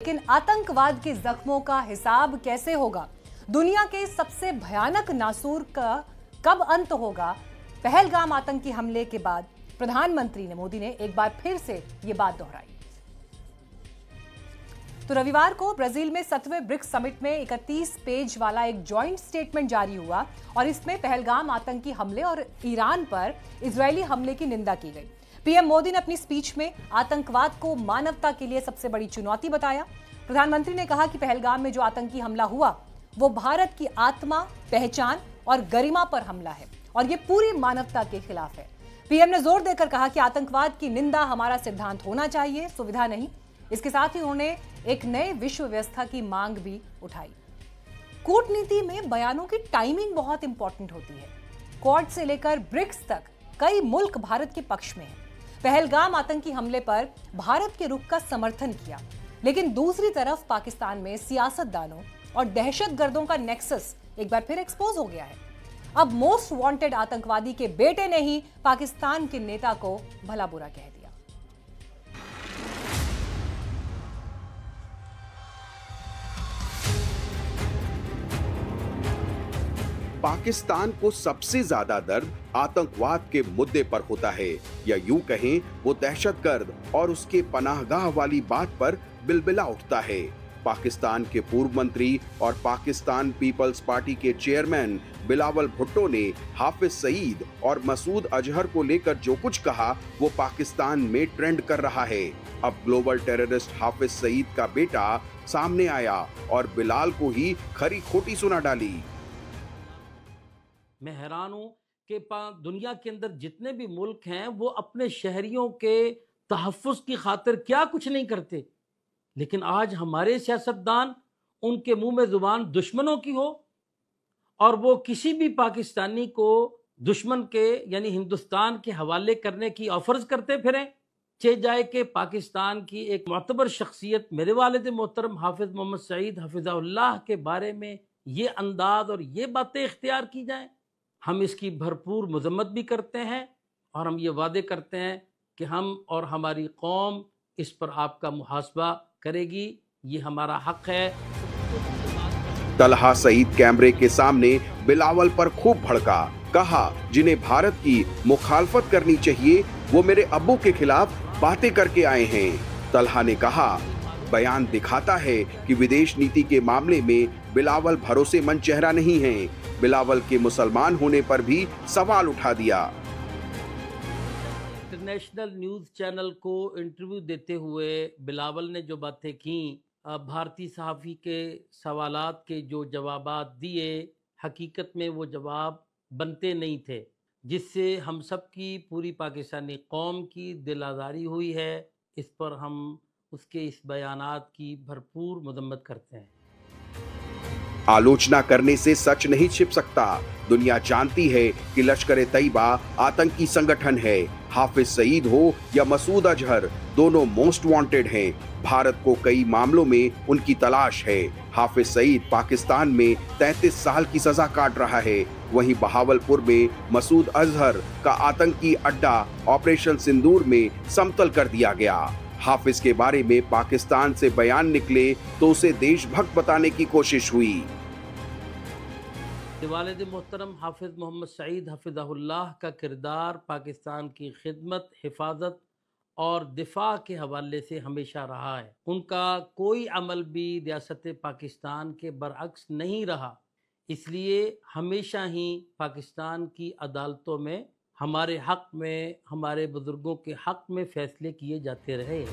लेकिन आतंकवाद के जख्मों का हिसाब कैसे होगा? दुनिया के सबसे भयानक नासूर का कब अंत होगा? पहलगाम आतंकी हमले के बाद प्रधानमंत्री मोदी ने एक बार फिर से ये बात दोहराई। तो रविवार को ब्राजील में 7वें ब्रिक्स समिट में 31 पेज वाला एक जॉइंट स्टेटमेंट जारी हुआ और इसमें पहलगाम आतंकी हमले और ईरान पर इजरायली हमले की निंदा की गई। पीएम मोदी ने अपनी स्पीच में आतंकवाद को मानवता के लिए सबसे बड़ी चुनौती बताया। प्रधानमंत्री ने कहा कि पहलगाम में जो आतंकी हमला हुआ वो भारत की आत्मा, पहचान और गरिमा पर हमला है और ये पूरी मानवता के खिलाफ है। पीएम ने जोर देकर कहा कि आतंकवाद की निंदा हमारा सिद्धांत होना चाहिए, सुविधा नहीं। इसके साथ ही उन्होंने एक नए विश्व व्यवस्था की मांग भी उठाई। कूटनीति में बयानों की टाइमिंग बहुत इंपॉर्टेंट होती है। क्वाड से लेकर ब्रिक्स तक कई मुल्क भारत के पक्ष में हैं। पहलगाम आतंकी हमले पर भारत के रुख का समर्थन किया, लेकिन दूसरी तरफ पाकिस्तान में सियासतदानों और दहशतगर्दों का नेक्सस एक बार फिर एक्सपोज हो गया है। अब मोस्ट वांटेड आतंकवादी के बेटे ने ही पाकिस्तान के नेता को भला बुरा कह दिया। पाकिस्तान को सबसे ज्यादा दर्द आतंकवाद के मुद्दे पर होता है, या यूं कहें वो दहशतगर्द और उसके पनाहगाह वाली बात पर बिलबिला उठता है। पाकिस्तान के पूर्व मंत्री और पाकिस्तान पीपल्स पार्टी के चेयरमैन बिलावल भुट्टो ने हाफिज सईद और मसूद अजहर को लेकर जो कुछ कहा वो पाकिस्तान में ट्रेंड कर रहा है। अब ग्लोबल टेररिस्ट हाफिज सईद का बेटा सामने आया और बिलाल को ही खरी खोटी सुना डाली। मैं हैरान हूं कि दुनिया के अंदर जितने भी मुल्क हैं वो अपने शहरियों के तहफ़्फ़ुज़ की खातिर क्या कुछ नहीं करते, लेकिन आज हमारे सियासतदान उनके मुंह में जुबान दुश्मनों की हो और वो किसी भी पाकिस्तानी को दुश्मन के यानी हिंदुस्तान के हवाले करने की ऑफर्स करते फिरें। चे जाए कि पाकिस्तान की एक मोतबर शख्सियत मेरे वालिद मोहतरम हाफिज मोहम्मद सईद हफिज़हुल्लाह के बारे में ये अंदाज और ये बातें इख्तियार की जाएं। हम इसकी भरपूर मजम्मत भी करते हैं और हम ये वादे करते हैं कि हम और हमारी कौम इस पर आपका मुहासबा करेगी। ये हमारा हक है। तलहा सईद कैमरे के सामने बिलावल पर खूब भड़का, कहा जिन्हें भारत की मुखालफत करनी चाहिए वो मेरे अब्बू के खिलाफ बातें करके आए हैं। तलहा ने कहा बयान दिखाता है कि विदेश नीति के मामले में बिलावल भरोसेमंद चेहरा नहीं है। बिलावल के मुसलमान होने पर भी सवाल उठा दिया। इंटरनेशनल न्यूज़ चैनल को इंटरव्यू देते हुए बिलावल ने जो बातें की, भारतीय सहाफ़ी के सवालात के जो जवाबात दिए, हकीकत में वो जवाब बनते नहीं थे, जिससे हम सब की पूरी पाकिस्तानी कौम की दिल आज़ारी हुई है। इस पर हम उसके इस बयानात की भरपूर मजम्मत करते हैं। आलोचना करने से सच नहीं छिप सकता। दुनिया जानती है कि लश्कर तैयबा आतंकी संगठन है। हाफिज सईद हो या मसूद अजहर, दोनों मोस्ट वांटेड हैं। भारत को कई मामलों में उनकी तलाश है। हाफिज सईद पाकिस्तान में 33 साल की सजा काट रहा है। वहीं बहावलपुर में मसूद अजहर का आतंकी अड्डा ऑपरेशन सिंदूर में समतल कर दिया गया। हाफिज के बारे में पाकिस्तान से बयान निकले तो उसे देशभक्त बताने की कोशिश हुई। वालिद मोहतरम हाफिज मोहम्मद सईद हफिज़हुल्लाह का किरदार पाकिस्तान की खिदमत, हिफाजत और दिफा के हवाले से हमेशा रहा है। उनका कोई अमल भी रियासत पाकिस्तान के बरअक्स नहीं रहा, इसलिए हमेशा ही पाकिस्तान की अदालतों में हमारे हक में, हमारे बुजुर्गों के हक में फैसले किए जाते रहे।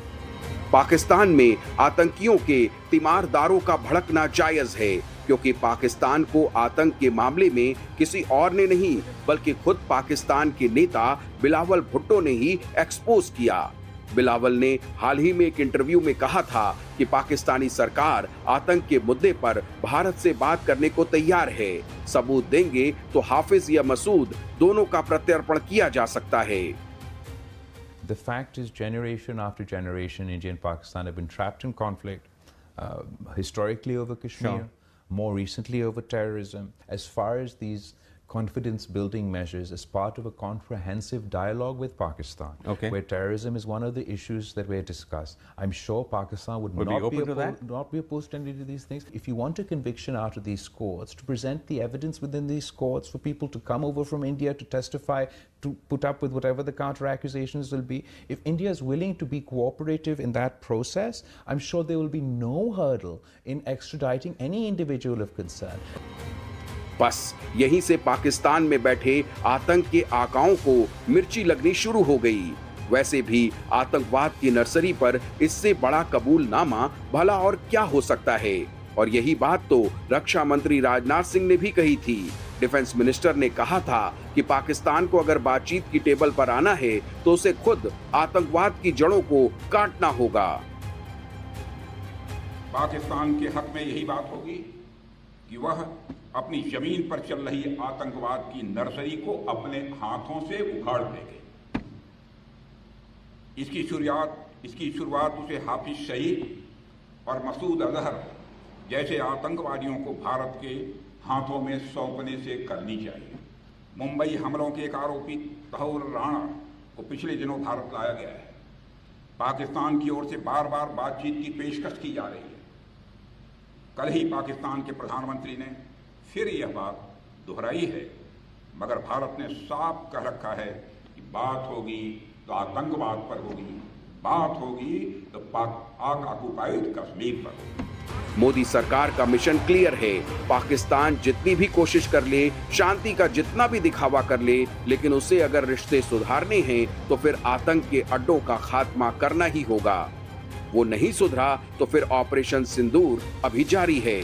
पाकिस्तान में आतंकियों के तीमारदारों का भड़कना जायज है, क्योंकि पाकिस्तान को आतंक के मामले में किसी और ने नहीं बल्कि खुद पाकिस्तान के नेता बिलावल भुट्टो ने ही एक्सपोज किया। बिलावल ने हाल ही में एक इंटरव्यू में कहा था कि पाकिस्तानी सरकार आतंक के मुद्दे पर भारत से बात करने को तैयार है। सबूत देंगे तो हाफिज या मसूद दोनों का प्रत्यर्पण किया जा सकता है। The fact is, generation after generation, India and Pakistan have been trapped in conflict, historically over Kashmir, more recently over terrorism. As far as these confidence building measures as part of a comprehensive dialogue with Pakistan, where terrorism is one of the issues that were discussed. I'm sure Pakistan would not be opposed to any of these things. If you want a conviction out of these courts, to present the evidence within these courts for people to come over from India to testify, to put up with whatever the counter accusations will be. If India is willing to be cooperative in that process, I'm sure there will be no hurdle in extraditing any individual of concern. बस यहीं से पाकिस्तान में बैठे आतंक के आकाओं को मिर्ची लगनी शुरू हो गई। वैसे भी आतंकवाद की नर्सरी पर इससे बड़ा कबूलनामा भला और क्या हो सकता है। और यही बात तो रक्षा मंत्री राजनाथ सिंह ने भी कही थी। डिफेंस मिनिस्टर ने कहा था कि पाकिस्तान को अगर बातचीत की टेबल पर आना है तो उसे खुद आतंकवाद की जड़ों को काटना होगा। पाकिस्तान के हक में यही बात होगी कि वह अपनी जमीन पर चल रही आतंकवाद की नर्सरी को अपने हाथों से उखाड़ देंगे। इसकी शुरुआत उसे हाफिज सईद और मसूद अजहर जैसे आतंकवादियों को भारत के हाथों में सौंपने से करनी चाहिए। मुंबई हमलों के एक आरोपी तहूर राणा को पिछले दिनों भारत लाया गया है। पाकिस्तान की ओर से बार बार बातचीत की पेशकश की जा रही है। कल ही पाकिस्तान के प्रधानमंत्री ने फिर यह बात दोहराई है, मगर भारत ने साफ कह रखा है कि बात होगी तो आतंकवाद पर होगी, बात होगी तो पाक ऑक्युपाइड कश्मीर पर होगी। मोदी सरकार का मिशन क्लियर है। पाकिस्तान जितनी भी कोशिश कर ले, शांति का जितना भी दिखावा कर ले, लेकिन उसे अगर रिश्ते सुधारने हैं तो फिर आतंक के अड्डों का खात्मा करना ही होगा। वो नहीं सुधरा तो फिर ऑपरेशन सिंदूर अभी जारी है।